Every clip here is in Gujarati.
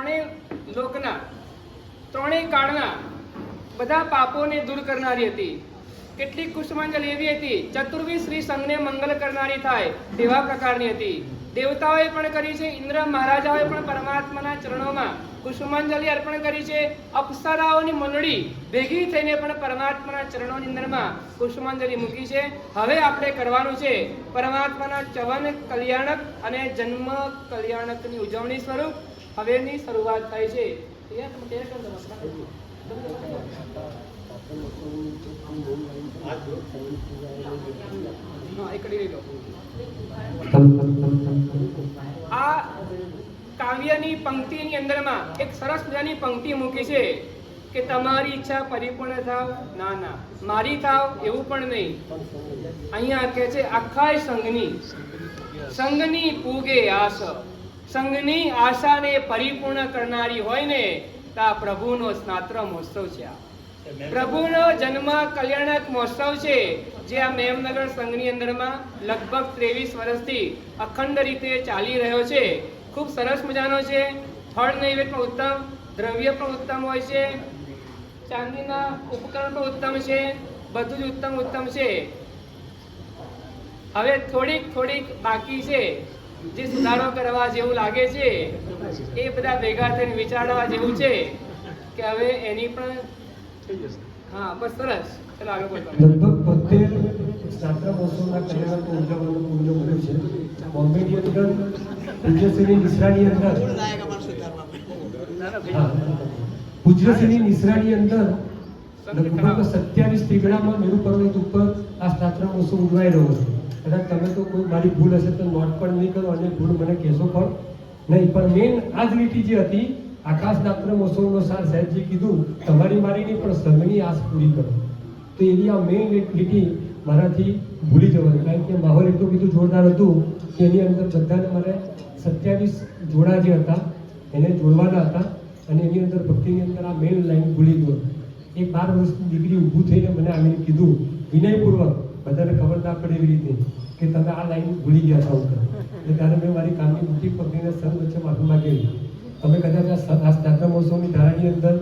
ત્રણેય લોકના ત્રણેય કાળના બધા પાપોને દૂર કરનારી હતી. કેટલીક કુસુમાંજલિ એવી હતી ચતુર્વી શ્રી સંઘને મંગલ કરનારી થાય તેવા પ્રકારની હતી. દેવતાઓએ પણ કરી છે, ઇન્દ્ર મહારાજાઓએ પણ પરમાત્માના ચરણોમાં કુસુમાંજલિ અર્પણ કરી છે. અપ્સરાઓની મંડળી ભેગી થઈને પણ પરમાત્માના ચરણોની અંદરમાં કુસુમાંજલિ મૂકી છે. હવે આપણે કરવાનું છે પરમાત્માના ચવન કલ્યાણક અને જન્મ કલ્યાણકની ઉજવણી સ્વરૂપ હવેની શરૂઆત થાય છે. આ કાવ્યની પંક્તિની અંદરમાં એક સરસ મજાની પંક્તિ મૂકી છે કે તમારી ઈચ્છા પરિપૂર્ણ થાવ, ના ના મારી થાવ એવું પણ નહીં. અહીંયા કહે છે આખા સંઘની પૂગે આશ, સંઘની આશાને પરિપૂર્ણ કરનારી હોય ને તા પ્રભુનો સ્નાત્ર મહોત્સવ છે. પ્રભુનો જન્મ કલ્યાણક મહોત્સવ છે જે આ મેમનગર સંઘની અંદરમાં લગભગ 23 વર્ષથી અખંડ રીતે ચાલી રહ્યો છે. ખૂબ સરસ મજાનો છે. ફળ નૈવેદ્ય પણ ઉત્તમ, દ્રવ્ય પણ ઉત્તમ હોય છે, ચાંદીના ઉપકરણ પણ ઉત્તમ છે, બધું જ ઉત્તમ છે. હવે થોડીક બાકી છે જે સુધારો કરવા જેવું લાગે છે. એ બધા ભેગા થઈને વિચારવા જેવું છે કે હવે એની પણ હા બસ સરસ. ચલો આગળ બોલો. લગભગ 72 સ્નાતક મહોત્સવના કલ્યાણક ઉજવવાનું પૂર્ણ મળ્યું છે. બોમ્બેની અંદર પૂજ્યશ્રી નિસરાની અંદર પૂજ્યશ્રી નિસરાની અંદર લગભગ 27 ત્રિગણામાં મેરુ પર્વત ઉપર આ સ્નાતક મહોત્સવ ઉજવાઈ રહ્યો છે. કદાચ તમે તો કોઈ મારી ભૂલ હશે તો નોટ પણ નહીં કરો અને ભૂલ મને કહેશો પણ નહીં. પણ મેન આ જ લીટી જે હતી આકાશ નાત્ર મહોત્સવનો સાર સાહેબજી કીધું તમારી મારીની પણ સંઘની આસ પૂરી કરો. તો એની આ મેઇન લીટી મારાથી ભૂલી જવાની, કારણ કે માહોલ એટલું બધું જોરદાર હતું કે એની અંદર બધાને મારે 27 જોડા જે હતા એને જોડવાના હતા અને એની અંદર ભક્તિની અંદર આ મેઇન લાઈન ભૂલી ગયો. એક 12 વર્ષની દીકરી ઊભું થઈને મને આવીને કીધું વિનયપૂર્વક, બધાને ખબર ના પડે એવી રીતે કે તમે આ લાઈન ભૂલી ગયા છો. એટલે ત્યારે મેં મારી કામની બુટી પકડીને સંઘ વચ્ચે માફી માંગેલી. તમે કદાચ આ સ્નાતક મહોત્સવની ધારાની અંદર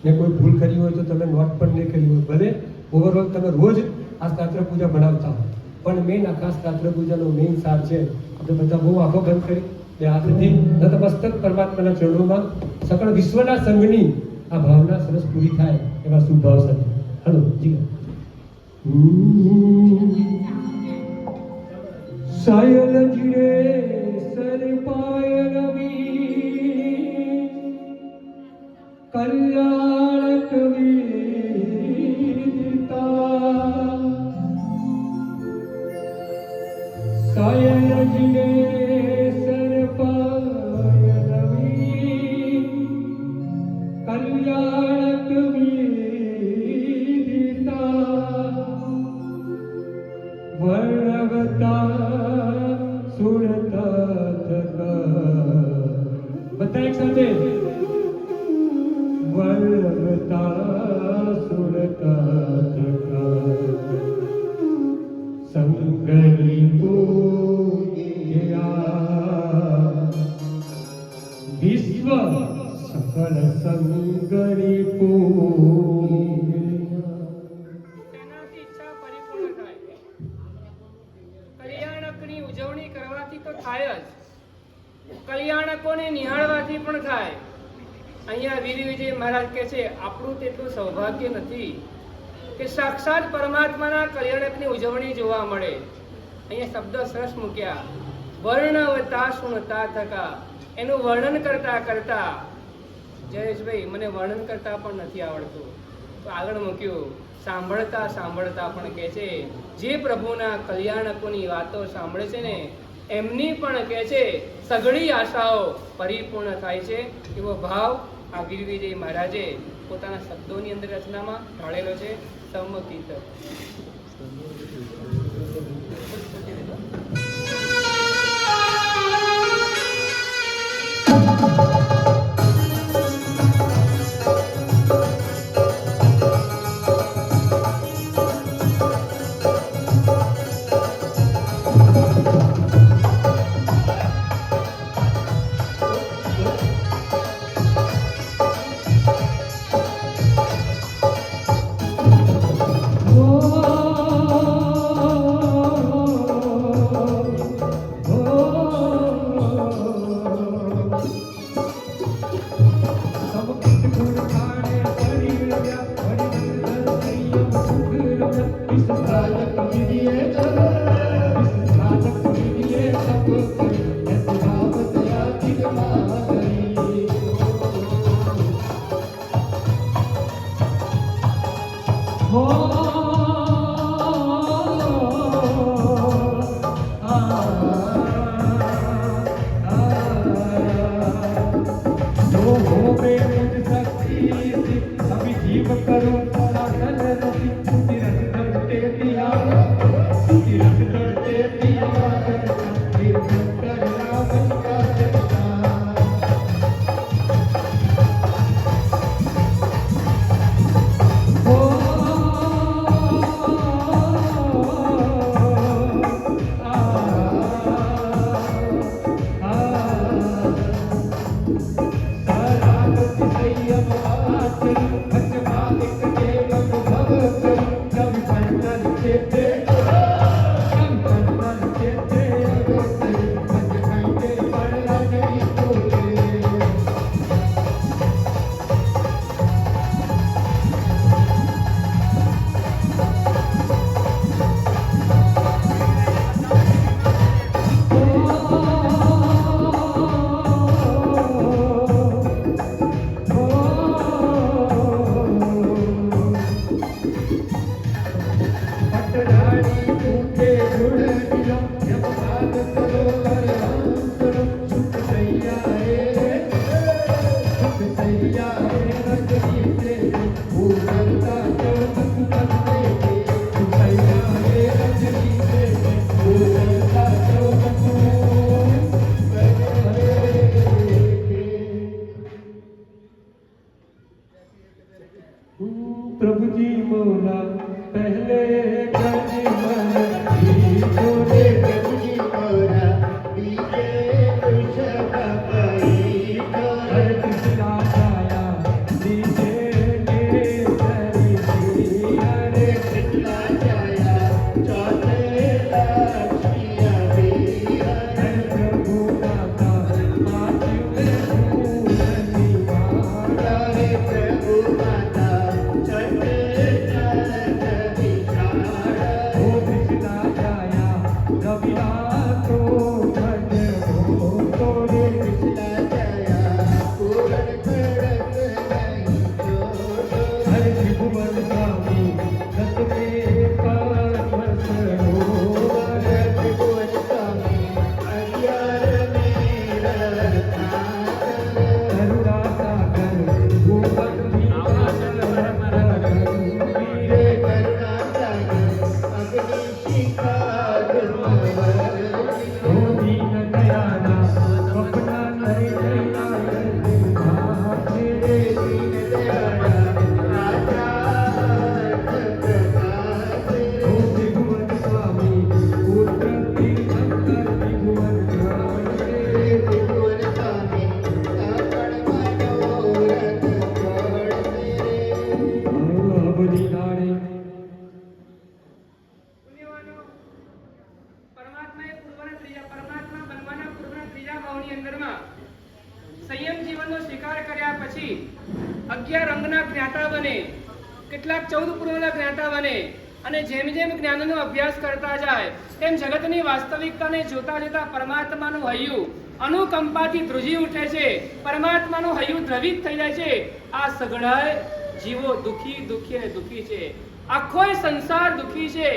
મેં કોઈ ભૂલ કરી હોય તો તમે નોટ પણ નહીં કરી હોય. ભલે ઓવરઓલ તમે રોજ આ સ્નાતક પૂજા ભણાવતા હો, પણ મેઇન આખા સ્નાતક પૂજાનો મેઇન સાર છે. આપણે બધા બહુ આંખો બંધ કરી તે આજથી નતમસ્તક પરમાત્માના ચરણોમાં સકળ વિશ્વના સંઘની આ ભાવના સરસ પૂરી થાય એવા શુભ ભાવ સાથે. હલો જી. સાયલ જીરે સર પાયલ કલ્યાણક વિદિતા સાયલ જીરે સર પાયલ કલ્યાણક વિદિતા વર્ણવતા સુરતા બધા એક સાથે વર્ણવતા સુરતા સંગની પૂજ્યા વિશ્વ સકલ સંગની પૂજ્યા. તેનાથી ઈચ્છા પરિપૂર્ણ થાય. કલ્યાણકની ઉજવણી કરવાથી તો થાય જ, કલ્યાણકોને નિહાળવાથી પણ થાય. અહીંયા વીર વિજય મહારાજ કહે છે આપણું તેટલું સૌભાગ્ય નથી કે સાક્ષાત પરમાત્માના કલ્યાણકની ઉજવણી જોવા મળે. અહીંયા શબ્દ સરસ મૂક્યા, વર્ણવતા સુણતા થકા. એનું વર્ણન કરતા જયેશભાઈ મને વર્ણન કરતા પણ નથી આવડતું. તો આગળ મૂક્યું સાંભળતા પણ કહે છે જે પ્રભુના કલ્યાણકોની વાતો સાંભળે છે ને એમની પણ કહે છે સઘળી આશાઓ પરિપૂર્ણ થાય છે. એવો ભાવ આ વીર વિજય મહારાજે પોતાના શબ્દોની અંદર રચનામાં ઢાળેલો છે. સંમતિત सब कुछ गुण खाने पड़ी रव्या बड़ी नंदन संयम सुख रव्या इस साधक विधिये सब इस साधक विधिये सब ऐसे भाव दया दिखा करी हो जीव करो साधन रति तीरथ धरते दिया तीरथ धरते दिया तीरथ करना बंदा चलता हो सरागति संयम आचरण प्रभु जी मोला पहले गज मन तोरे प्रभु जी मोला बीजे वृषभ पाई हर कृष्णा छाया दीजे मेरे सरी हरे कृष्णा छाया चौथे लक्ष्मिया देवी हरे प्रभु माता मातु हरे प्रभु माता સંયમ જીવનનો સ્વીકાર કર્યા પછી 11 અંગના જ્ઞાતા બને, કેટલાક 14 પૂર્વના જ્ઞાતા બને અને જેમ જેમ જ્ઞાનનો અભ્યાસ કરતા જાય તેમ જગતની વાસ્તવિકતાને જોતા જોતા પરમાત્માનું હૈયું અનુકંપાથી ધ્રુજી ઉઠે છે, પરમાત્માનું હૈયું દ્રવિત થઈ જાય છે. આ સઘળાય જીવો દુખી દુખી અને દુખી છે, આખોય સંસાર દુખી છે.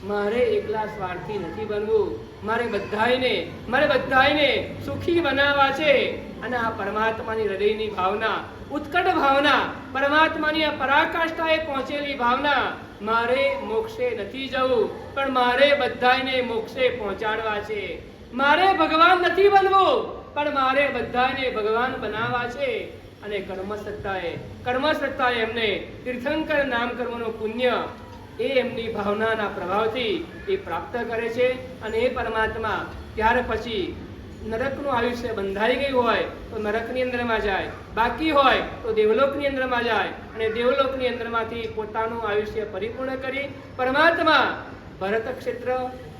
મારે એકલા સ્વાર્થી નથી બનવું, મારે બધાયને સુખી બનાવવા છે. અને આ પરમાત્માની હૃદયની ભાવના, ઉત્કટ ભાવના, પરમાત્માની આ પરાકાષ્ઠાએ પહોંચેલી ભાવના, મારે મોક્ષે નથી જવું પણ મારે બધાયને મોક્ષે પહોંચાડવા છે. મારે ભગવાન નથી બનવું પણ મારે બધાયને ભગવાન બનાવવા છે. અને કર્મસત્તાએ એમને તીર્થંકર નામ કરવાનું પુણ્ય એ એમની ભાવનાના પ્રભાવથી એ પ્રાપ્ત કરે છે. અને એ પરમાત્મા ત્યાર પછી નરકનું આયુષ્ય બંધાઈ ગયું હોય તો નરકની અંદરમાં જાય, બાકી હોય તો દેવલોકની અંદરમાં જાય અને દેવલોકની અંદરમાંથી પોતાનું આયુષ્ય પરિપૂર્ણ કરી પરમાત્મા ભરત ક્ષેત્ર,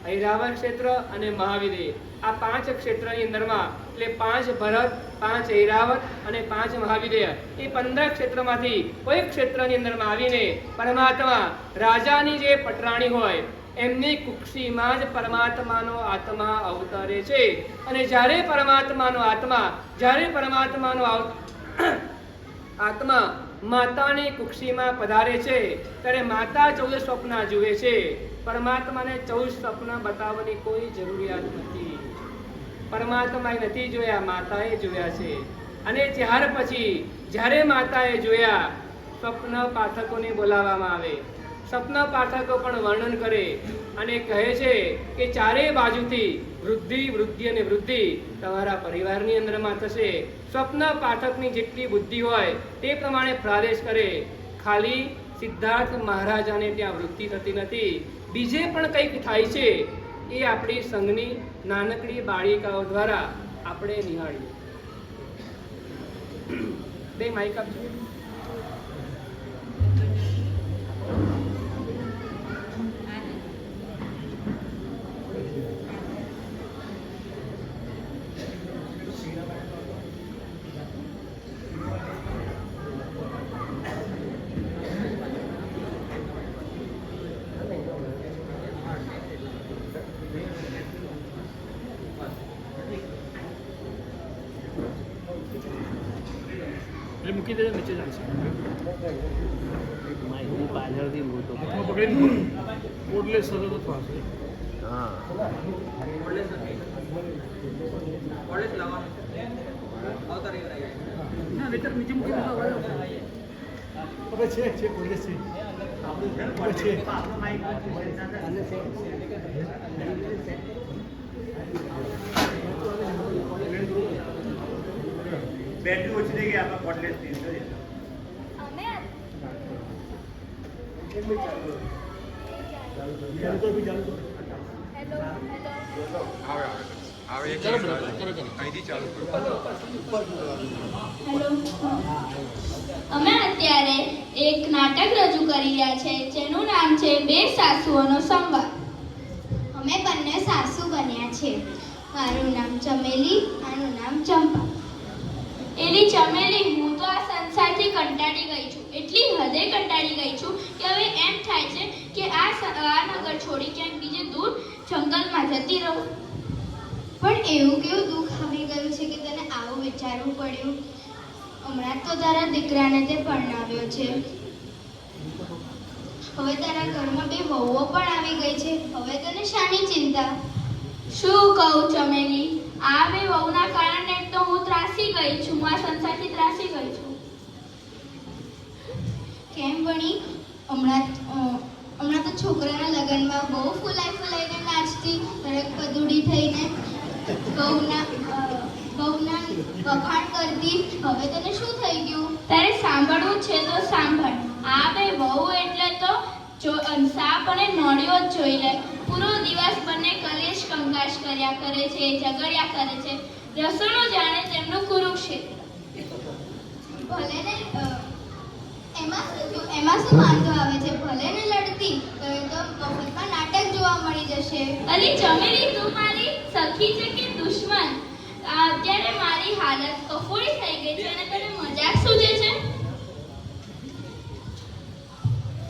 ઐરાવત ક્ષેત્ર અને મહાવિદેય, આ 5 ક્ષેત્રની અંદરમાં, એટલે 5 ભરત, 5 ઐરાવત અને 5 મહાવિદેય, એ 15 ક્ષેત્રમાંથી કોઈ ક્ષેત્રની અંદરમાં આવીને પરમાત્મા રાજાની જે પટરાણી હોય એમની કુક્ષીમાં જ પરમાત્માનો આત્મા અવતરે છે. અને જ્યારે પરમાત્માનો આત્મા માતાની કુક્ષીમાં પધારે છે ત્યારે માતા 14 સ્વપ્ન જુએ છે. પરમાત્માને 14 સ્વપ્ન બતાવવાની કોઈ જરૂરિયાત નથી. પરમાત્માએ નથી જોયા, માતાએ જોયા છે. અને ત્યાર પછી જ્યારે માતાએ જોયા, સ્વપ્ન પાઠકોને બોલાવવામાં આવે. સ્વપ્ન પાઠકો પણ વર્ણન કરે અને કહે છે કે ચારે બાજુથી વૃદ્ધિ, વૃદ્ધિ અને વૃદ્ધિ તમારા પરિવારની અંદરમાં થશે. સ્વપ્ન પાઠકની જેટલી બુદ્ધિ હોય તે પ્રમાણે પ્રાદેશ કરે. ખાલી સિદ્ધાર્થ મહારાજાને ત્યાં વૃદ્ધિ થતી નથી, બીજે પણ કંઈક થાય છે. એ આપણી સંઘની નાનકડી બાળિકાઓ દ્વારા આપણે નિહાળીએ. બે માઇક આપજો. મૂકી દેજો, નીચે જાય છે. પાછળથી મોટો ઓડલે સતત પાસે. હા નીચે મૂકી દેજો. છે બોલે છે. બેટરી ઓછી થઈ ગઈ આપણા કોટલેસ થી. અમે અત્યારે એક નાટક રજૂ કરી રહ્યા છે જેનું નામ છે બે સાસુઓનો સંવાદ. અમે બંને સાસુ બન્યા છે. મારું નામ ચમેલી, આનું નામ ચંપા. એની ચમેલી, હું તો આ સંસારથી કંટાળી ગઈ છું, એટલી હદે કંટાળી ગઈ છું કે હવે એમ થાય છે કે આ નગર છોડી ક્યાંક બીજે દૂર જંગલમાં જતી રહું. પણ એવું કેવું દુઃખ આવી ગયું છે કે તને આવું વિચારવું પડ્યું? હમણાં તો તારા દીકરાને તે પરણાવ્યો છે. હવે તારા ઘરમાં 2 વહુઓ પણ આવી ગઈ છે. હવે તને શાની ચિંતા? શું કહું ચમેલી, આ 2 વહુના કારણે તો હું ત્રાસી ગઈ છું, આ સંસારથી ત્રાસી ગઈ છું. કેમ વણી? હમણાં તો છોકરાના લગ્નમાં બહુ ફૂલાઈને નાચતી, દરેક પદુડી થઈને બહુના વખાણ કરતી. હવે તને શું થઈ ગયું? તારે સાંભળવું છે તો સાંભળ. આ 2 વહુ એટલે તો સાપ અને નોળિયો જ જોઈ લે. પૂરો દિવસ બંને કલેશ કંકાશ કર્યા કરે છે, ઝઘડ્યા કરે છે. રસોડું જાણે તેમનું કુરુક્ષેત્ર. ભલે ને એમાં શું વાંધો આવે છે? ભલે ને લડતી તો મફતમાં નાટક જોવા મળી જશે. અરે ચમેલી, તું મારી સખી છે કે દુશ્મન? અત્યારે મારી હાલત કફોડી થઈ ગઈ છે અને તને મજાક સૂજે છે?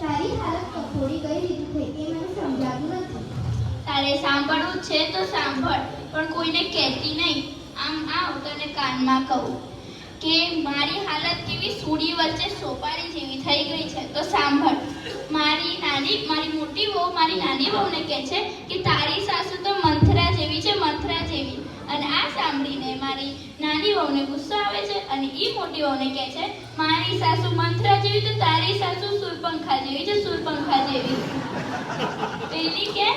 તારી હાલત કફોડી કઈ રીતે થઈ એ મને સમજાતું નથી. તારે સાંભળવું છે તો સાંભળ, પણ કોઈને કહેતી નહીં. આમ આવ તને કાનમાં કહું કે મારી હાલત કેવી સૂડી વચ્ચે સોપારી જેવી થઈ ગઈ છે. તો સાંભળ. મારી મોટી વહુ મારી નાની વહુને કહે છે કે તારી સાસુ તો મંથરા જેવી છે, મંથરા જેવી. અને આ સાંભળીને મારી નાની વહુને ગુસ્સો આવે છે અને ઈ મોટી વહુને કહે છે મારી સાસુ મંથરા જેવી તો તારી સાસુ સુરપંખા જેવી છે, સુરપંખા જેવી. પેલી કે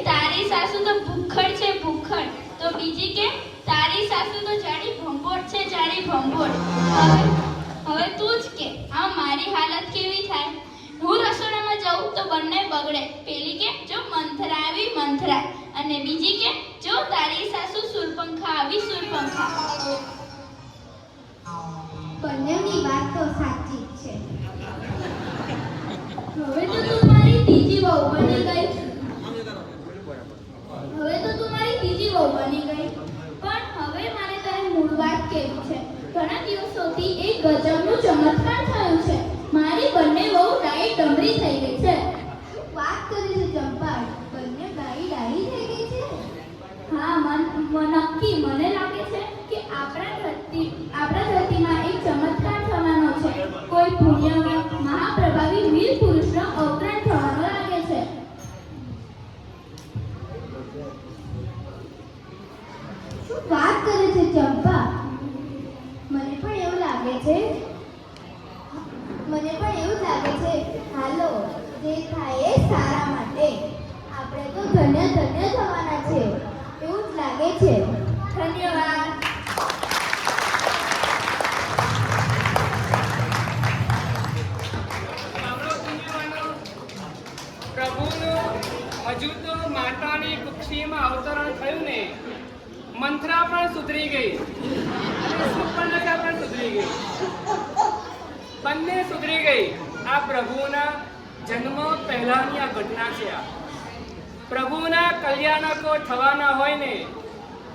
તારી સાસુ તો ભૂખડ છે, ભૂખડ. તો બીજી કે તારી સાસુ તો જાડી ભંભોટ છે, જાડી ભંભોટ. હવે તું જ કે આ મારી હાલત કેવી થાય? હું રસોડામાં જાઉં તો બંને બગડે. પેલી કે જો મંથરા આવી મંથરા, અને બીજી કે જો તારી સાસુ સુરપંખા આવી સુરપંખા. બંનેની વાત તો સાચી છે. હવે તો તું મારી ત્રીજી વહુ બની ગઈ. દિવસોથી એક ગજબનું ચમત્કાર થયું છે. મારી બંને બહુ ડાઈ ડમરી થઈ ગઈ છે. વાત કરી છે ચંપા, બંને ડાઈ થઈ ગઈ છે. હા, નક્કી મને લાગે છે કે આપણા ધરતીમાં એક ચમત્કાર થવાનો છે. કોઈ પુણ્યવાન મહાપ્રભાવી વીર પુરુષનો અવતરણ થવાનો લાગે છે. શું વાત કરે છે ચંપા? મને પણ એવું લાગે છે. હાલો, જે થાય એ સારા માટે. આપણે તો ધન્ય થવાના છે એવું જ લાગે છે. ધન્યવાદ. પ્રભુનું હજુ તો માતાની કુક્ષીમાં અવતરણ થયું ને, મંથરા પણ સુધરી ગઈ અને સુપર્ણકા પણ સુધરી ગઈ. બંને સુધરી ગઈ. આ પ્રભુના જન્મ પહેલાની આ ઘટના છે. આ પ્રભુના કલ્યાણકો થવાના હોય ને,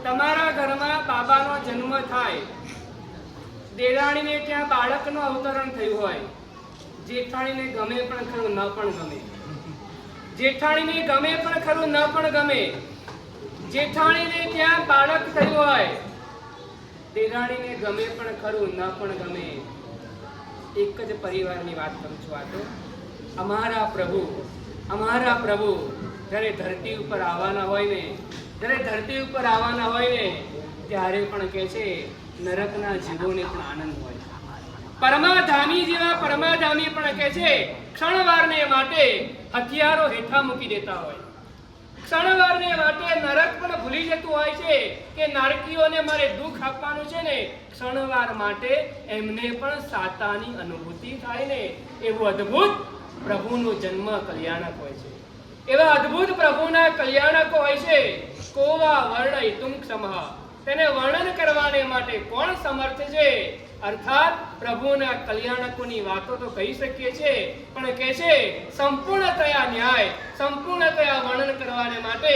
તમારા ઘરમાં બાબાનો જન્મ થાય, દેરાણીને ત્યાં બાળકનું અવતરણ થયું હોય, જેઠાણીને ગમે પણ ખરું ન પણ ગમે, જેઠાણીને ગમે પણ ખરું ન પણ ગમે, જેઠાણીને ત્યાં બાળક થયું હોય, દેરાણીને ગમે પણ ખરું ન પણ ગમે. એક જ પરિવારની વાત કરું છું. આ તો અમારા પ્રભુ જ્યારે ધરતી ઉપર આવવાના હોય ને, ત્યારે પણ કહે છે નરકના જીવોને પણ આનંદ હોય. પરમાધામી જેવા પરમાધામી પણ કહે છે ક્ષણવારને માટે હથિયારો હેઠા મૂકી દેતા હોય. ક્ષણવારને માટે નરક પણ ભૂલી જતું હોય છે કે નારકીઓને મારે દુઃખ આપવાનું છે ને, ક્ષણવાર માટે એમને પણ સાતાની અનુભૂતિ થાય ને. એવું અદ્ભુત પ્રભુનો જન્મ કલ્યાણક હોય છે. એવા અદ્ભુત પ્રભુના કલ્યાણકો હોય છે. કોવા વર્ણયિતુમ ક્ષમઃ, તેને વર્ણન કરવાને માટે કોણ સમર્થ છે? અર્થાત પ્રભુના કલ્યાણકોની વાતો તો કહી શકીએ છીએ, પણ કહે છે સંપૂર્ણતયા ન્યાય, સંપૂર્ણતયા વર્ણન કરવાને માટે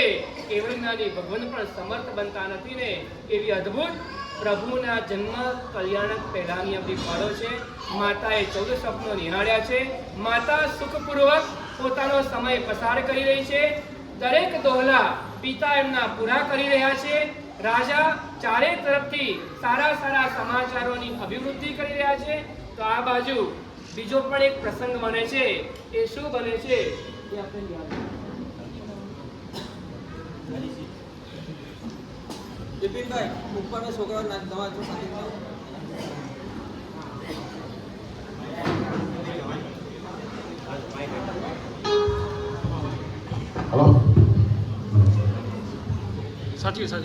કેવળ જ્ઞાની ભગવાન પણ સમર્થ બનતા નથી ને. એવી અદ્ભુત પ્રભુના જન્મ કલ્યાણક પહેલાની આપણી ફળો છે. માતાએ 14 સ્વપ્નો નિહાળ્યા છે. માતા સુખપૂર્વક પોતાનો સમય પસાર કરી રહી છે. દરેક દોહલા પિતા એમના પૂરા કરી રહ્યા છે. રાજા ચારે તરફથી સારા સમાચારોની અભિવૃદ્ધિ કરી રહ્યા છે. તો આ બાજુ બીજો પણ એક પ્રસંગ બને છે. એ શું બને છે એ આપણે યાદ બિપિનભાઈ, ઉપરના છોકરાઓ દવા જો સાથે હલો, સાચી શું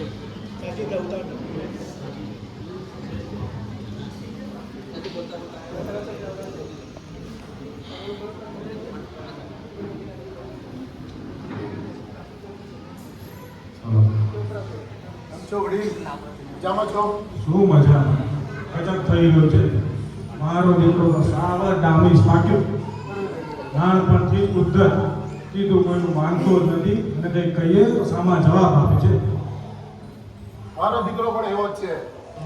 મજા ગજબ થઈ ગયો છે. મારો દીકરો સાવર ડામીસ પાક્યો, નાનપણથી ઉદ્ધત, કીધું કોઈનું માનતો જ નથી અને કંઈ કહીએ તો સામા જવાબ આપે છે. મારો દીકરો પણ એવો જ છે,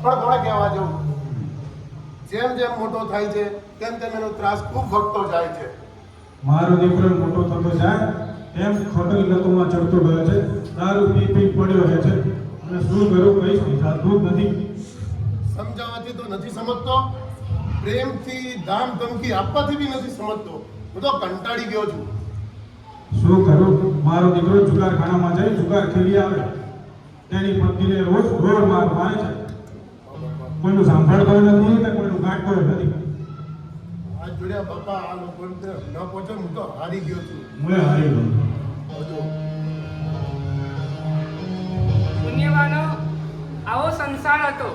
પણ કોને કહેવા જવું? જેમ જેમ મોટો થાય છે તેમ તેમ એનો ત્રાસ ખૂબ વધતો જાય છે. મારો દીકરો મોટો થતો જાય તેમ ખોટલી લતોમાં ચડતો ગયો છે. દારૂ પી પડ્યો રહે છે અને શું કરું કંઈ સમજાતું જ નથી. સમજાવવાથી તો નથી સમજતો, પ્રેમથી ધામ ધમકી આપવાથી બી નથી સમજતો. હું તો કંટાળી ગયો છું. શું કરું? મારો દીકરો જુગારખાનામાં જઈ જુગાર ખેલી આવે, તેની પત્નીને રોજ માર મારે છે. કોઈનું સાંભળતો નથી કે કોઈનું ગાંઠતો નથી. આ જોડ્યા બાપા, આ લોકો ન પહોંચો, હું તો હારી ગયો છું. હું હારી ગયો. પુણ્યવાનો આવો સંસાર હતો,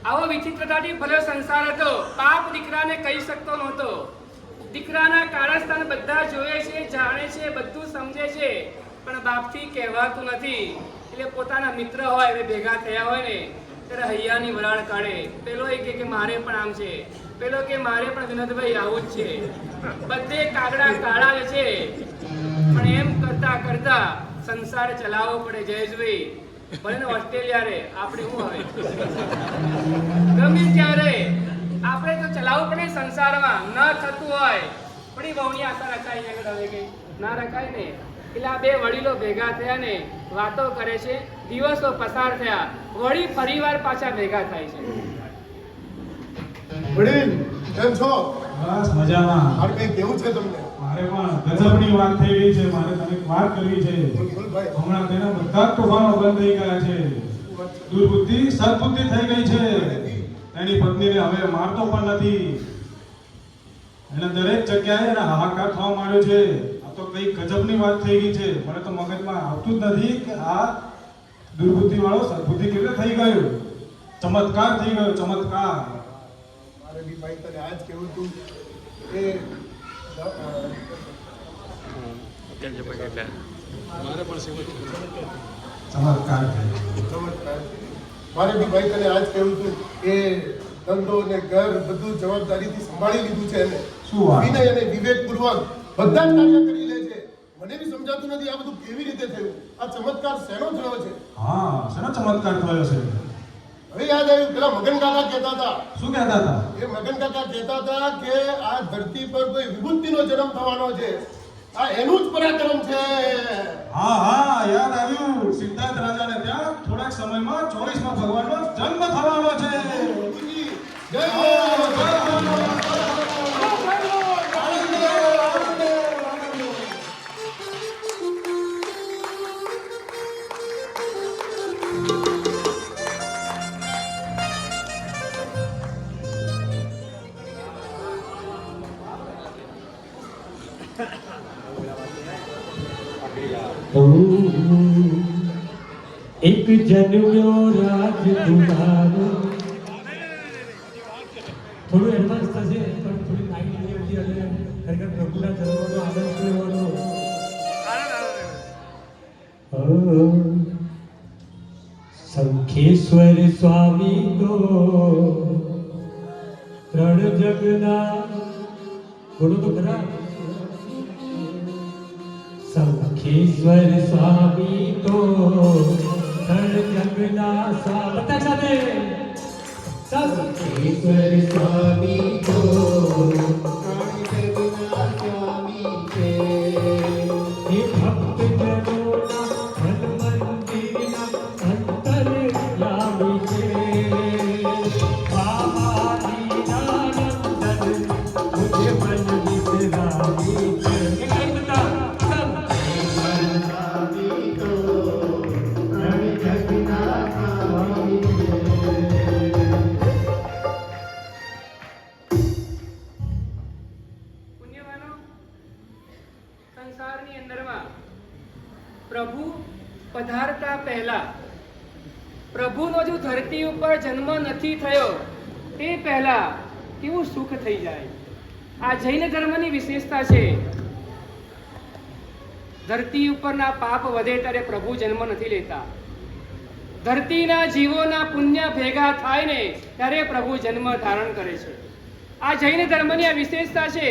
આવો વિચિત્રતાથી ભર્યો સંસાર હતો. બાપ દીકરાને કહી શકતો નહોતો. દીકરાના કારસ્તાન બધા જોવે છે, જાણે છે, બધું સમજે છે, પણ બાપથી કહેવાતું નથી. એટલે પોતાના મિત્ર હોય એ ભેગા થયા હોય ને ત્યારે હૈયાની વરાળ કાઢે. પેલો એ કે મારે પણ આમ છે, પેલો કે મારે પણ વિનોદભાઈ આવું જ છે. બધે કાગડા કાળા છે, પણ એમ કરતા કરતા સંસાર ચલાવવો પડે. જયેશભાઈ ભલે ને ઓસ્ટ્રેલિયા રે, આપણે શું હવે ગમે ત્યારે સંસારમાં ન થતું હોય પણ એ બહુની આશા રખાય ને હવે કે ના રખાય ને. એટલે આ બે વડીલો ભેગા થયા ને વાતો કરે છે. દિવસો પસાર થયા, વળી ફરીવાર પાછા ભેગા થાય છે. વડીલ કેમ છો? બસ મજામાં. મારે કંઈ કેવું છે તમને? મારે પણ ગજબની વાત થઈ રહી છે. મારે તમે એક વાત કરવી છે. ભાઈ હમણાં તેના બધા જ તોફાનો બંધ થઈ ગયા છે. દુર્બુદ્ધિ સદબુદ્ધિ થઈ ગઈ છે. એની પત્નીને હવે મારતો પણ નથી. એને દરેક જગ્યાએ એને હાહાકાર થવા માંડ્યો છે. આ તો કઈ ગજબની વાત થઈ ગઈ છે. મને તો મગજમાં આવતું જ નથી કે આ દુર્બુદ્ધિ વાળો સદબુદ્ધિ કેવી રીતે થઈ ગયો. ચમત્કાર થઈ ગયો, ચમત્કાર. મારે બી ભાઈ તને આજ કેવું હતું એ ચમત્કાર થઈ. મારે બી ભાઈ તને આજ કેવું હતું કે ધંધો ને ઘર બધું જવાબદારીથી સંભાળી લીધું છે એને. શું વાત? વિનય અને વિવેકપૂર્વક બધા જ કાર્ય કરી લે છે. મને બી સમજાતું નથી આ બધું કેવી રીતે થયું. આ ચમત્કાર શેનો થયો છે? હા, શેનો ચમત્કાર થયો છે? હવે યાદ આવ્યું, પેલા મગન કાકા કહેતા હતા. શું કહેતા હતા? એ મગન કાકા કહેતા હતા કે આ ધરતી પર કોઈ વિભૂતિનો જન્મ થવાનો છે. આ એનું જ પરાક્રમ છે. હા હા, યાદ આવ્યું. સિદ્ધાર્થ રાજાને ત્યાં થોડાક સમયમાં 24માં ભગવાનનો જન્મ થવાનો છે. જય હો, જય હો. એક જન્મ્યો રાજ દુલારો. થોડું એડવાન્સ થશે પણ થોડી લાઈન નહીં આવતી અને ખરેખર પ્રભુના જન્મનો આનંદ લેવાનો. શંખેશ્વર સ્વામી તો ત્રણ જગના બોલો તો ખરા. શંખેશ્વર સ્વામી તો ત્રણ જગના બધા સાથે. શંખેશ્વર સ્વામી તો ત્રણ જગના સ્વામી છે. હે ભક્તજનોના મન મંદિરના અંતર્યામી છે. બાબા દીનાનંદન મુझे मन विसरामी છે. સંસારની અંદરમાં પ્રભુ પધારતા પહેલા, પ્રભુનો જો ધરતી ઉપર જન્મ નથી થયો તે પહેલા કેવું સુખ થઈ જાય. આ જૈન ધર્મની વિશેષતા છે. ધરતી ઉપરના પાપ વધે ત્યારે પ્રભુ જન્મ નથી લેતા. ધરતીના જીવોના પુણ્ય ભેગા થાય ને ત્યારે પ્રભુ જન્મ ધારણ કરે છે. આ જૈન ધર્મની આ વિશેષતા છે.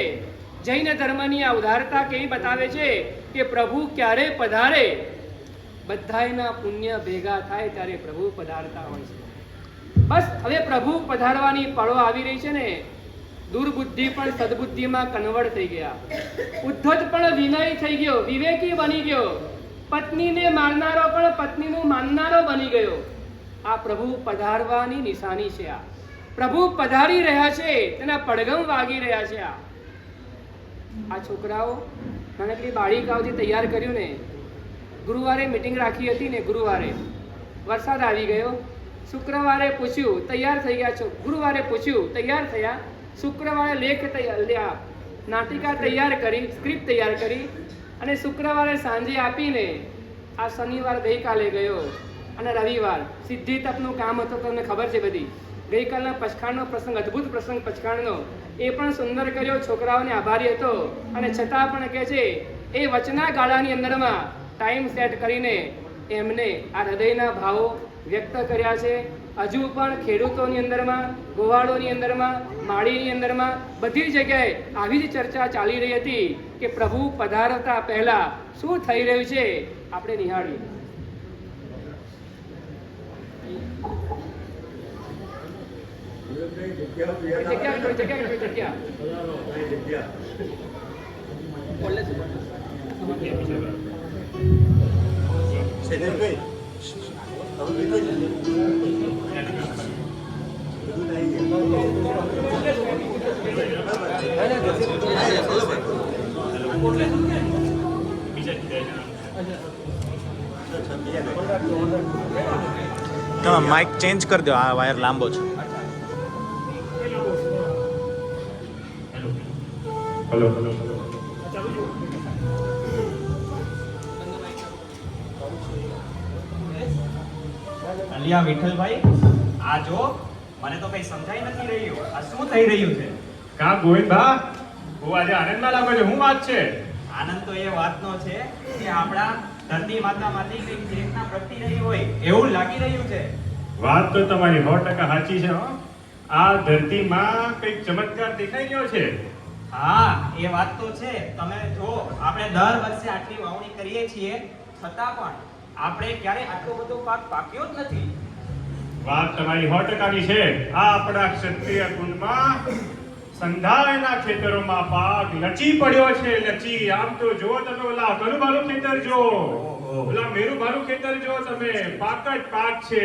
જૈન ધર્મની આ ઉદારતા કેવી બતાવે છે કે પ્રભુ ક્યારે પધારે, બધાયના પુણ્ય ભેગા થાય ત્યારે પ્રભુ પધારતા હોય છે. બસ હવે પ્રભુ પધારવાની પળો આવી રહી છે ને. દુર્બુદ્ધિ પણ સદબુદ્ધિમાં કન્વર્ટ થઈ ગયા. ઉદ્ધત પણ વિનય થઈ ગયો, વિવેકી બની ગયો. પત્નીને મારનારો પણ પત્નીનું માનનારો બની ગયો. આ પ્રભુ પધારવાની નિશાની છે. આ પ્રભુ પધારી રહ્યા છે, તેના પડઘમ વાગી રહ્યા છે. આ છોકરાઓ નાનકડી બાળિકાઓથી તૈયાર કર્યું ને. ગુરુવારે મીટિંગ રાખી હતી ને, ગુરુવારે વરસાદ આવી ગયો. શુક્રવારે પૂછ્યું તૈયાર થઈ ગયા છો, ગુરુવારે પૂછ્યું તૈયાર થયા. શુક્રવારે લેખ તૈયાર, નાટિકા તૈયાર કરી, સ્ક્રિપ્ટ તૈયાર કરી અને શુક્રવારે સાંજે આપીને આ શનિવાર ગઈકાલે ગયો અને રવિવાર સિદ્ધિ તપનું કામ હતું. તમને ખબર છે બધી. ગઈકાલના પચખાણનો પ્રસંગ, અદ્ભુત પ્રસંગ પચખાણનો, એ પણ સુંદર કર્યો. છોકરાઓને આભારી હતો અને છતાં પણ કહે છે એ વચના ગાળાની અંદરમાં ટાઈમ સેટ કરીને એમને આ હૃદયના ભાવો વ્યક્ત કર્યા છે. હજુ પણ ખેડૂતોની અંદરમાં, ગોવાળોની અંદરમાં, માળીની અંદરમાં બધી જગ્યાએ આવી જ ચર્ચા ચાલી રહી હતી કે પ્રભુ પધારતા પહેલા શું થઈ રહ્યું છે. આપણે નિહાળીએ. તમે માઇક ચેન્જ કરી દો, આ વાયર લાંબો છે. હેલો. અલિયા વિઠ્ઠલભાઈ, આ જો મને તો કઈ સમજાઈ નથી રહ્યું. આ શું થઈ રહ્યું છે? કા ગોવિંદભા, હું આજે આનંદમાં લાગો છો. શું વાત છે? આનંદ તો એ વાતનો છે કે આપણા ધરતી માતામાંથી કંઈક ચેતના પ્રગટી રહી હોય એવું લાગી રહ્યું છે. વાત તો તમારી 100% સાચી છે. હો, આ ધરતીમાં કંઈક ચમત્કાર દેખાઈ ગયો છે. હા, એ વાત તો છે. તમે જો, આપણે દર વર્ષે આટલી વાવણી કરીએ છીએ, છતાં પણ આપણે ક્યારે આટલો બધો પાક પાક્યો જ નથી. વાત તમારી 100% ની છે. આ આપણા ક્ષત્રિય કુંડમાં સંધાયના ખેતરોમાં પાક લચી પડ્યો છે. લચી, આમ તો જો તમે ઓલા કનુભાનું ખેતર જો, ઓલા મેરુભાનું ખેતર જો, તમે પાક જ પાક છે.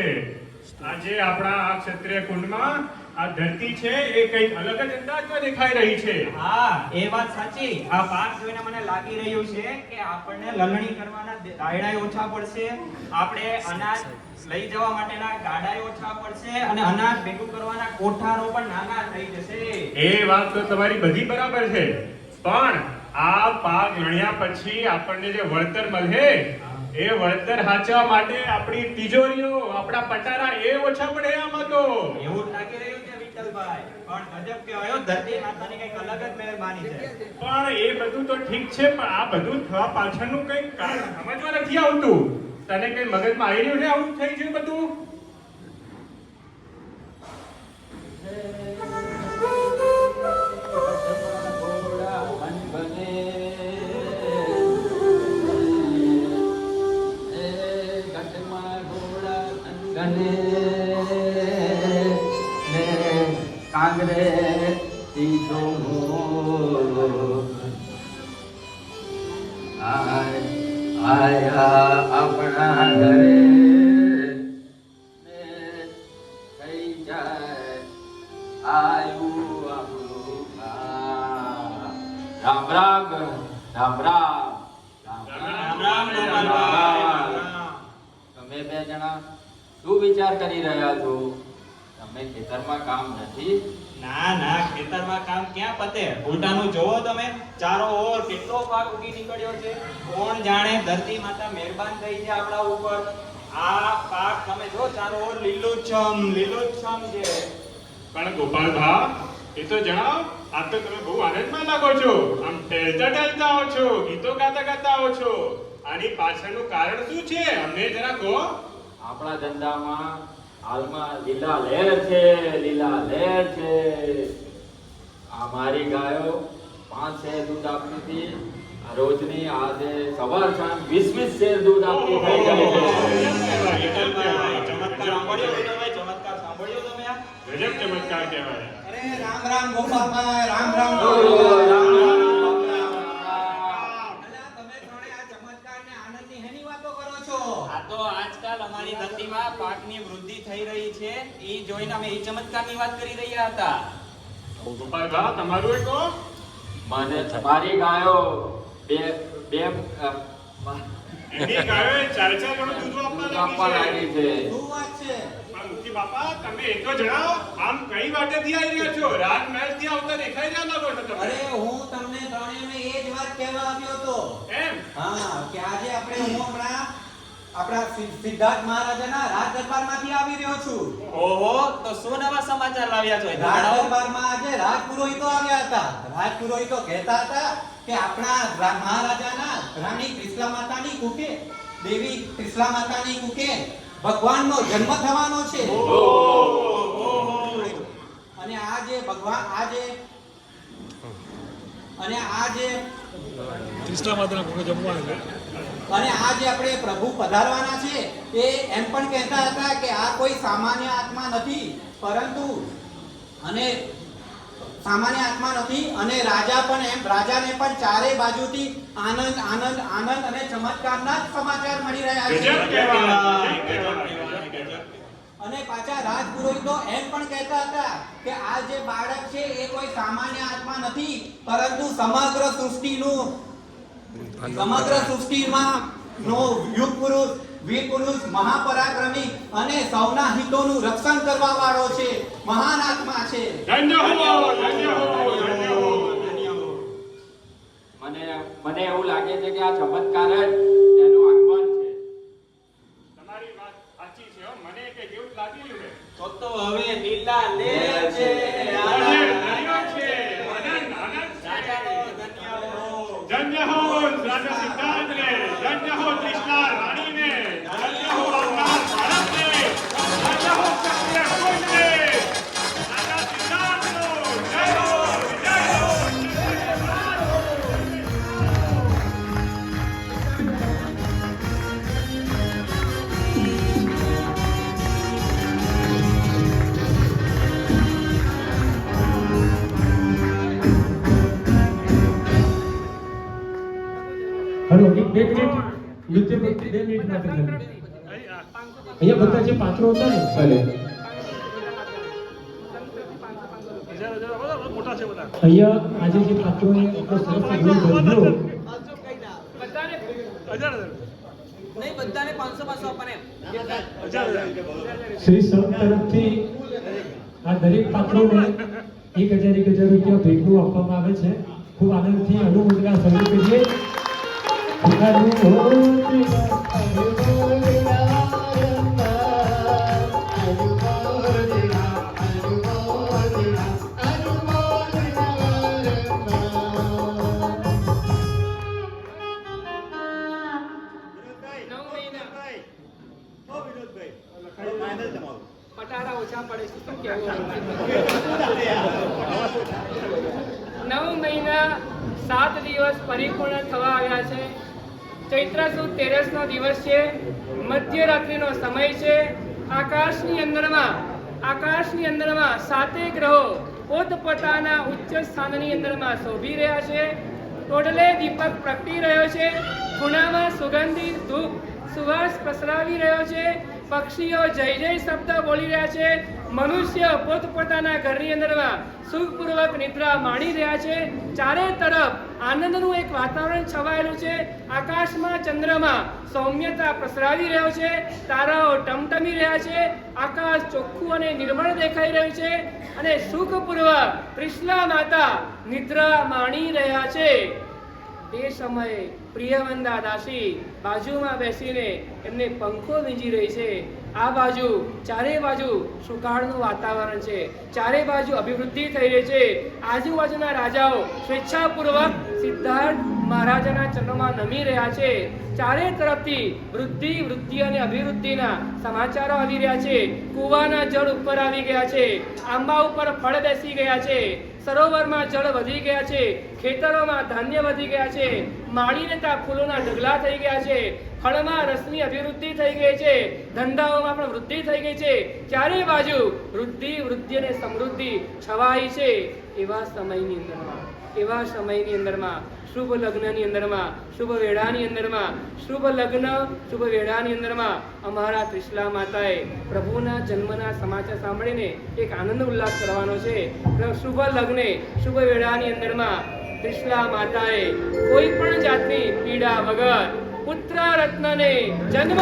આજે આપણા આ ક્ષત્રિય કુંડમાં આ ધરતી છે એ કંઈક અલગ જ અંદાજમાં દેખાઈ રહી છે. હા, એ વાત સાચી. આ પાક જોઈને મને લાગી રહ્યું છે કે આપણને લલણી કરવાના દાયડા ઓછા પડશે, આપણે અનાજ લઈ જવા માટેના ગાડા ઓછા પડશે અને અનાજ ભેગું કરવાના કોઠારો પણ નાના થઈ જશે. એ વાત તો તમારી બધી બરાબર છે, પણ આ પાક લણ્યા પછી આપણને જે વળતર મળે, એ વળતર હાચવા માટે આપણી તિજોરીઓ, આપણા પટારા એ ઓછા પડે આમાં તો. એવું જ લાગી રહ્યું છે વિઠ્ઠલભાઈ, પણ ગજબ કહેવાય, ધરતી માતાની કંઈક અલગ જ મહેરબાની છે. પણ એ બધું તો ઠીક છે, પણ આ બધું થવા પાછળનું કંઈક કારણ સમજવા નથી આવતું. તને કઈ મગજમાં આવી રહ્યું છે આવું થઈ ગયું બધું? કાંગરે સીધો આયા આપણા ઘરે થઈ જાય આયુ આપણું રામ રામ રામ રામ તમે બે જણા શું વિચાર કરી રહ્યા છો? તમે ખેતરમાં કામ નથી? ના ના, ખેતરમાં કામ ક્યાં પતે? ઉલટાનું જોવો તમે, ચારો ઓર કેટલો પાક ઉગી નીકળ્યો છે. કોણ જાણે ધરતી માતા મહેરબાન થઈ છે આપણા ઉપર. આ પાક તમે જો, ચારો ઓર લીલુંછમ છે. પણ ગોપાલભા, એ તો જણાવ, આ તો તમે બહુ આનંદમાં લાગો છો. આમ ટેલતા આવો છો, ગીતો ગાતા આવો છો. આની પાછળનું કારણ શું છે? અમને જરા કહો. આપણા ધંધામાં હાલમાં લીલા લહેર છે. આ મારી ગાયો 5 શેર દૂધ આપતી હતી, રોજની આજે સવાર સાંજ 20 શેર દૂધ આપતી થઈ જાય છે. ચમત્કાર સાંભળ્યો વિઠ્ઠલભાઈ? ચમત્કાર સાંભળ્યો તમે? આ ગજબ ચમત્કાર કહેવાય. અરે રામ રામ ગોપાલભાઈ, રામ રામ. અલા, તમે ત્રણે આ ચમત્કાર ને આનંદની હેની વાતો કરો છો? આ તો આજકાલ અમારી ધરતીમાં પાકની વૃદ્ધિ થઈ રહી છે, એ જોઈને અમે એ ચમત્કારની વાત કરી રહ્યા હતા. ગોપાલભા, તમારું એ કહો. મને મારી ગાયો બે એની ગાયોએ 4 ગણું દૂધ આપવા લાગી છે. શું વાત છે? પણ મુખી બાપા, તમે એ તો જણાવો, આમ કઈ વાટેથી આવી રહ્યા છો? રાજમહેલથી આવતા દેખાઈ રહ્યા લાગો છો તમે. અરે હું તમને ત્રણેયને એ જ વાત કહેવા આવ્યો હતો. એમ? હા, કે આજે હું હમણાં આપણા સિદ્ધાર્થ મહારાજાના રાજ દરબારમાંથી આવી રહ્યો છું. ઓહો, તો શું નવા સમાચાર લાવ્યા છો? રાજ દરબારમાં આજે રાજપુરોહિતો આવ્યા હતા. રાજપુરોહિતો કહેતા હતા કે આપણા મહારાજાના રાણી ત્રિશલા માતાની કુકે, દેવી ત્રિશલા માતાની કુકે ભગવાનનો જન્મ થવાનો છે. અને આજે ભગવાન ત્રિશલા માતાના કુકે જમવાનું છે. અને આ જે આપણે પ્રભુ પધારવાના છે, એ એમ પણ કહેતા હતા કે આ કોઈ સામાન્ય આત્મા નથી, પરંતુ અને સામાન્ય આત્મા નથી અને રાજાને પણ ચારે બાજુથી આનંદ આનંદ આનંદ અને ચમત્કારના જ સમાચાર મળી રહ્યા છે. અને પાછા રાજપુરોહિતો એમ પણ કહેતા હતા કે આ જે બાળક છે એ કોઈ સામાન્ય આત્મા નથી, પરંતુ સમગ્ર સૃષ્ટિમાં નો યુગ પુરુષ, વીર પુરુષ, મહાપરાક્રમી અને સૌના હિતોનું રક્ષણ કરવા વાળો છે, મહાન આત્મા છે. મને એવું લાગે છે કે આ ચમત્કાર જ એનું આગમન છે. તમારી વાત સાચી છે. મને કે જેવું લાગી રહ્યું છે. તો હવે લીલા લેર છે, ધન્ય છે. ધન્ય હો રાજા સિદ્ધાર્થને, ધન્ય હો કૃષ્ણા રાણીને, ધન્ય હો આવનાર ભારતને, ધન્ય હો ક્ષત્રિય કુળને. રાજા સિદ્ધાર્થનો જય હો, જય હો. હલો, એક 2 મિનિટ નૃત્ય 2 મિનિટ માટે ચાલો. અહીંયા બધા જે પાત્રો હતા ને અહીંયા આજે જે પાત્રોએ એટલો સરસ રોલ ભજવ્યો, શ્રી સંઘ તરફથી આ દરેક પાત્રોને 1000 રૂપિયા ભેટનું આપવામાં આવે છે. ખૂબ આનંદથી અનુમોદના સર્વે કરીએ. પટારા ઓછા પડે છે તો કેવું? 9 મહિના 7 દિવસ પરિપૂર્ણ થવા આવ્યા છે. ચૈત્ર સુદ 13 નો દિવસ છે. મધ્યરાત્રિનો સમય છે. આકાશની અંદરમાં 7 ગ્રહો પોતપોતાના ઉચ્ચ સ્થાનની અંદરમાં શોભી રહ્યા છે. ટોડલે દીપક પ્રગટી રહ્યો છે. ખૂણામાં સુગંધિત ધૂપ સુવાસ પ્રસરાવી રહ્યો છે. પક્ષીઓ જય જય શબ્દ બોલી રહ્યા છે. મનુષ્ય પોતપોતાના ઘરની અંદરમાં સુખપૂર્વક નિદ્રા માણી રહ્યા છે. ચારે તરફ આનંદનું એક વાતાવરણ છવાયેલું છે. આકાશમાં ચંદ્રમાં સૌમ્યતા પ્રસરાવી રહ્યો છે. તારાઓ ટમટમી રહ્યા છે. આકાશ ચોખ્ખું અને નિર્મળ દેખાઈ રહ્યું છે અને સુખપૂર્વક ત્રિશલા માતા નિદ્રા માણી રહ્યા છે. તે સમયે પ્રિયવંદા દાસી બાજુમાં બેસીને એમને પંખો વીંજી રહી છે. આ બાજુ ચારે બાજુ સુકાળનું વાતાવરણ છે. ચારે બાજુ અભિવૃદ્ધિ થઈ રહી છે. આજુબાજુના રાજાઓ સ્વેચ્છાપૂર્વક સિદ્ધાર્થ મહારાજાના ચરણોમાં નમી રહ્યા છે. ચારે તરફથી વૃદ્ધિ અને અભિવૃદ્ધિના સમાચારો આવી રહ્યા છે. કૂવાના જળ ઉપર આવી ગયા છે. આંબા ઉપર ફળ બેસી ગયા છે. સરોવરમાં જળ વધી ગયા છે. ખેતરોમાં ધાન્ય વધી ગયા છે. માળીને ત્યાં ફૂલોના ઢગલા થઈ ગયા છે. ફળમાં રસની અભિવૃદ્ધિ થઈ ગઈ છે. ધંધાઓમાં પણ વૃદ્ધિ થઈ ગઈ છે. ચારે બાજુ વૃદ્ધિ અને સમૃદ્ધિ છવાઈ છે. એવા સમયની અંદરમાં શુભ લગ્નની અંદરમાં શુભ વેળાની અંદરમાં શુભ વેળાની અંદરમાં અમારા ત્રિશલા માતાએ પ્રભુના જન્મના સમાચાર સાંભળીને એક આનંદ ઉલ્લાસ કરવાનો છે. શુભ લગ્ને શુભ વેળાની અંદરમાં ત્રિશલા માતાએ કોઈ પણ જાતની પીડા વગર પુત્ર રત્નને જન્મ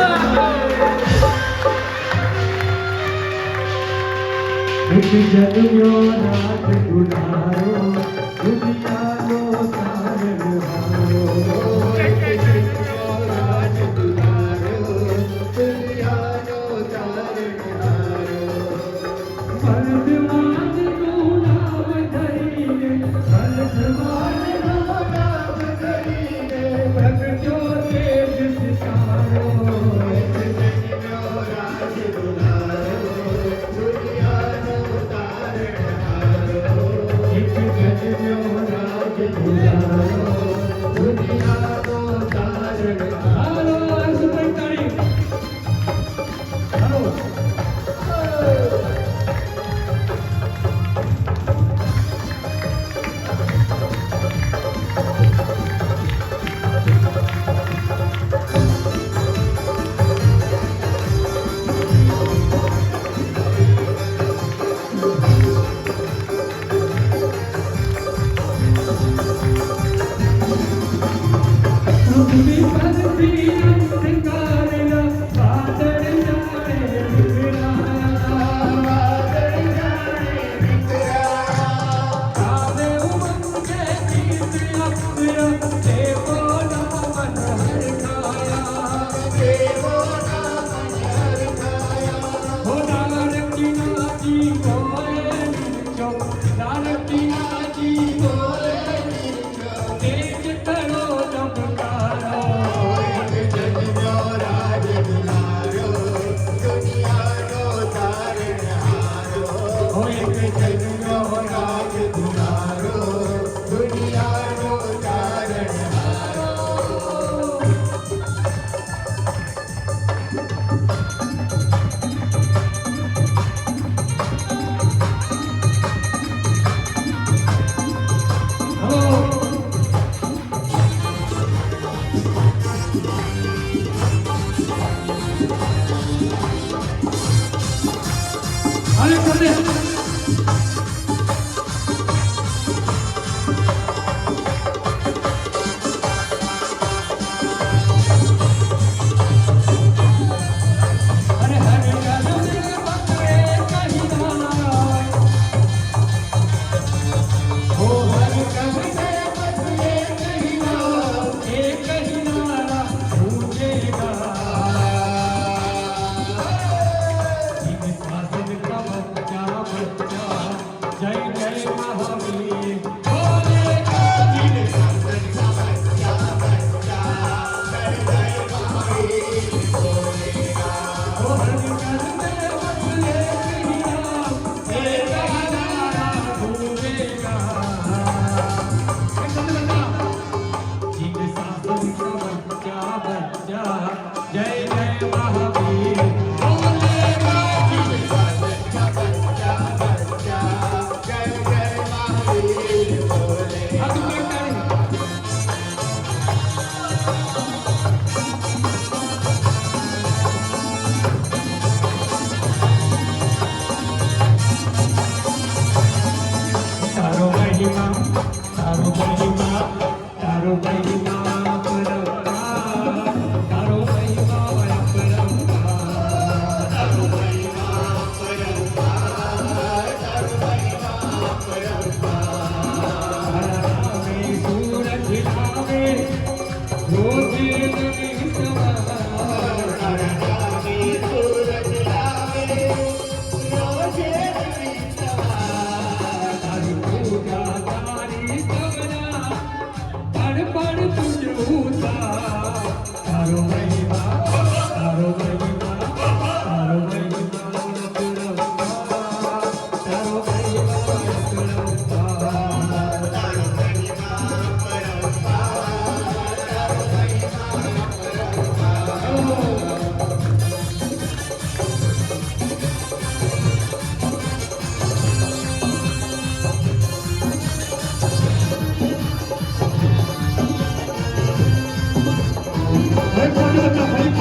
પરંપાર